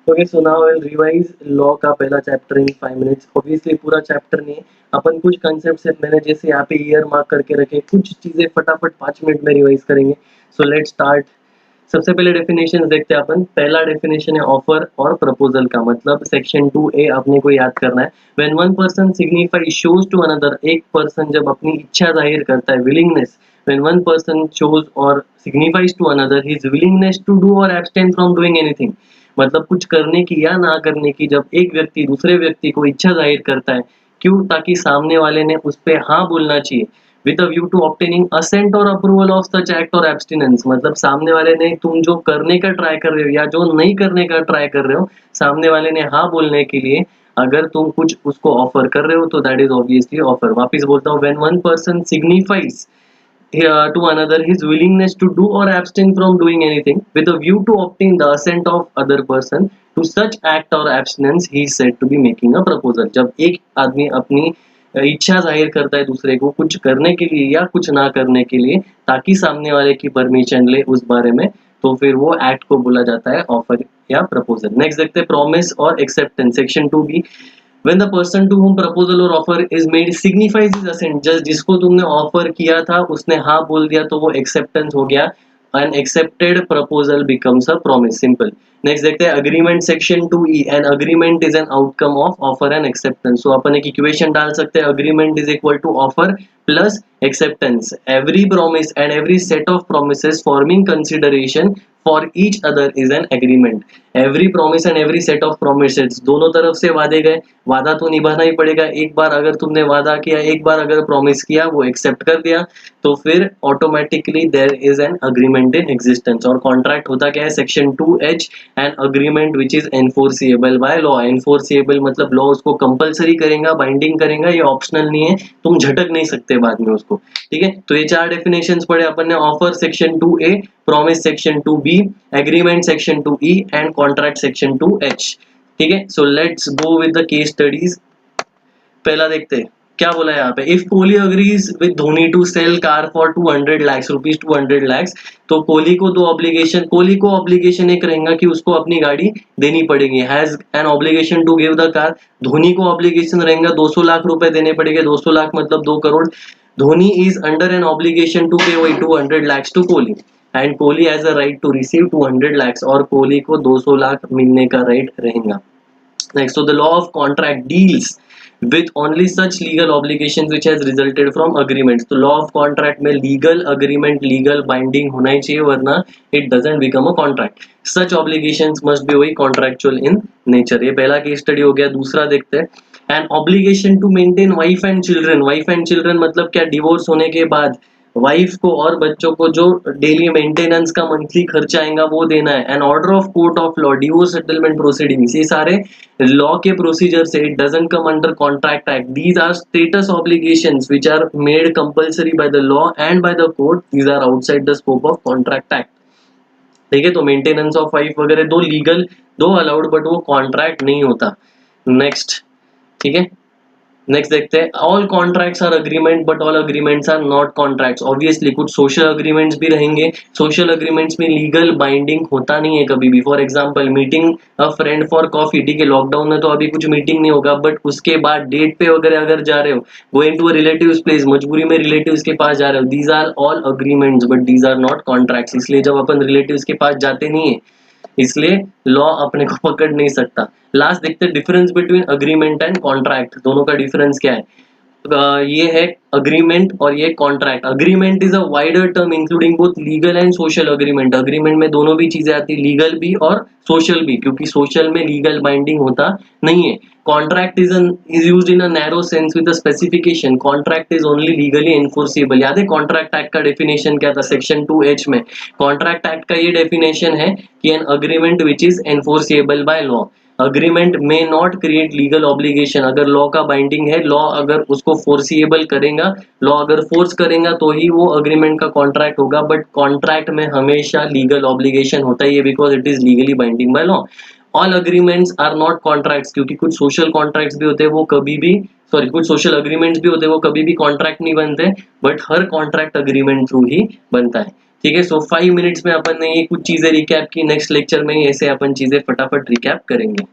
Okay, so now I will revise law का पहला chapter in 5 minutes. Obviously पूरा chapter नहीं है, अपन कुछ कंसेप्ट से मैंने जैसे यहाँ पे ईयर मार्क करके रखे, कुछ चीजें फटाफट 5 मिनट में रिवाइज करेंगे। So let's start. सबसे पहले डेफिनेशन देखते हैं अपन। पहला डेफिनेशन है ऑफर और प्रपोजल का, मतलब सेक्शन 2A आपने को याद करना है। When one person signify shows to another, एक पर्सन जब अपनी इच्छा जाहिर करता है, willingness, when one person shows और signifies to another his willingness to do और एब्सटेन फ्रॉम डूइंग एनीथिंग, मतलब कुछ करने की या ना करने की जब एक व्यक्ति दूसरे व्यक्ति को इच्छा जाहिर करता है, क्यों? ताकि सामने वाले ने उस पे हाँ बोलना चाहिए, with a view to obtaining assent और अप्रूवल ऑफ सच एक्ट और एब्सटिनेंस, मतलब सामने वाले ने तुम जो करने का ट्राई कर रहे हो या जो नहीं करने का ट्राई कर रहे हो, सामने वाले ने हाँ बोलने के लिए अगर तुम कुछ उसको ऑफर कर रहे हो तो दैट इज ऑब्वियसली ऑफर। वापिस बोलता हूँ, when one person signifies to another his willingness to do or abstain from doing anything with a view to obtain the assent of other person to such act or abstinence, he is said to be making a proposal। जब एक आदमी अपनी इच्छा जाहिर करता है दूसरे को कुछ करने के लिए या कुछ ना करने के लिए, ताकि सामने वाले की परमिशन ले उस बारे में, तो फिर वो एक्ट को बोला जाता है ऑफर या प्रपोजल। नेक्स्ट देखते हैं प्रॉमिस और acceptance, section 2B। when the person to whom proposal or offer is made signifies his assent, just जिसको तुमने ऑफर किया था उसने हाँ बोल दिया तो वो एक्सेप्टेंस हो गया। an accepted proposal becomes a promise, simple। Next देखते हैं agreement, section 2E। An agreement is an outcome of offer and acceptance. So अपन एक इक्वेशन डाल सकते हैं, agreement is equal to offer plus acceptance। every promise and every set of promises forming consideration for each other is an agreement। every promise and every set of promises, दोनों तरफ से वादे गए, वादा तो निभाना ही पड़ेगा। एक बार अगर तुमने वादा किया, एक बार अगर प्रॉमिस किया, वो एक्सेप्ट कर दिया, तो फिर automatically there is an agreement in existence. और कॉन्ट्रैक्ट होता क्या है? Section 2H, an agreement which is enforceable by law. Enforceable मतलब लॉ उसको कंपलसरी करेगा, बाइंडिंग करेगा, ये ऑप्शनल नहीं है, तुम झटक नहीं सकते बाद में उसको। ठीक है, तो ये चार डेफिनेशंस पढ़े अपन ने। Offer section 2A, promise section 2B, agreement section 2E and contract section 2H। ठीक है, so let's go with the case studies. पहला देखते हैं क्या बोला है यहाँ पे। If Kohli agrees with Dhoni to sell car for 200 lakhs rupees, 200 lakhs, तो कोहली को दो ऑब्लिगेशन, कोहली को ऑब्लिगेशन एक रहेगा कि उसको अपनी गाड़ी देनी पड़ेगी, has an obligation to give the car. Dhoni को ऑब्लिगेशन रहेगा 200 लाख रुपए देने पड़ेंगे, 200 लाख मतलब 2 crore. Dhoni is under an obligation to pay वही 200 lakhs to Kohli, and Kohli has a right to receive 200 lakhs, और कोहली को 200 लाख मिलने का राइट रहेगा। Next, so the law of contract deals with only such legal obligations which has resulted from agreements। तो law of contract में legal agreement, legal binding होना ही चाहिए, वरना it doesn't become a contract। such obligations must be वही contractual in nature। ये पहला case study हो गया। दूसरा देखते हैं, an obligation to maintain wife and children। wife and children मतलब क्या? डिवोर्स होने के बाद वाइफ को और बच्चों को जो डेली मेंटेनेंस का मंथली खर्चा आएगा वो देना है। An order of court of law, divorce settlement proceedings, ये सारे लॉ के प्रोसीजर से, it doesn't come under contract act. These are status obligations which are made compulsory by the law and by the court, these are outside the scope of contract act. ठीक है, तो maintenance of wife वगैरह दो legal, दो allowed, but वो contract नहीं होता। Next, ठीक है, नेक्स्ट देखते हैं, all contracts are agreement but all agreements are not contracts. Obviously कुछ सोशल अग्रीमेंट्स भी रहेंगे, सोशल अग्रीमेंट्स में लीगल बाइंडिंग होता नहीं है कभी भी। For example meeting a friend for coffee, ठीक है, लॉकडाउन में तो अभी कुछ मीटिंग नहीं होगा, बट उसके बाद डेट पे वगैरह अगर जा रहे हो, going to a relative's place, मजबूरी में रिलेटिव्स के पास जा रहे हो, these are all agreements but these are not contracts. इसलिए जब अपन रिलेटिव्स के पास जाते नहीं है, इसलिए लॉ अपने को पकड़ नहीं सकता। लास्ट देखते हैं difference between agreement and contract, दोनों का डिफरेंस क्या है। ये है अग्रीमेंट और ये contract. Agreement is a wider term including both legal and social agreement. Agreement में दोनों भी चीजें आती है, लीगल भी और सोशल भी, क्योंकि सोशल में लीगल बाइंडिंग होता नहीं है। Contract is used in a narrow sense with a specification, contract is only legally enforceable. याद है कॉन्ट्रैक्ट एक्ट का डेफिनेशन क्या था? सेक्शन 2H में कॉन्ट्रैक्ट एक्ट का ये डेफिनेशन है कि N agreement which is enforceable by law. Agreement में नॉट क्रिएट लीगल ऑब्लिगेशन। अगर लॉ का बाइंडिंग है, लॉ अगर उसको फोर्सिएबल करेगा, लॉ अगर फोर्स करेगा तो ही वो अग्रीमेंट का कॉन्ट्रैक्ट होगा, बट कॉन्ट्रैक्ट में हमेशा लीगल ऑब्लिगेशन होता है, ये because it is legally binding by law. All agreements are not contracts, क्योंकि कुछ सोशल कॉन्ट्रैक्ट्स भी होते हैं, वो कभी भी सॉरी कुछ सोशल अग्रीमेंट्स भी होते हैं, वो कभी भी कॉन्ट्रैक्ट नहीं बनते, बट हर कॉन्ट्रैक्ट अग्रीमेंट थ्रू ही बनता है। ठीक है, सो 5 मिनट्स में अपन ने ये कुछ चीजें रिकैप की, नेक्स्ट लेक्चर में ही ऐसे अपन चीजें फटाफट रिकैप करेंगे।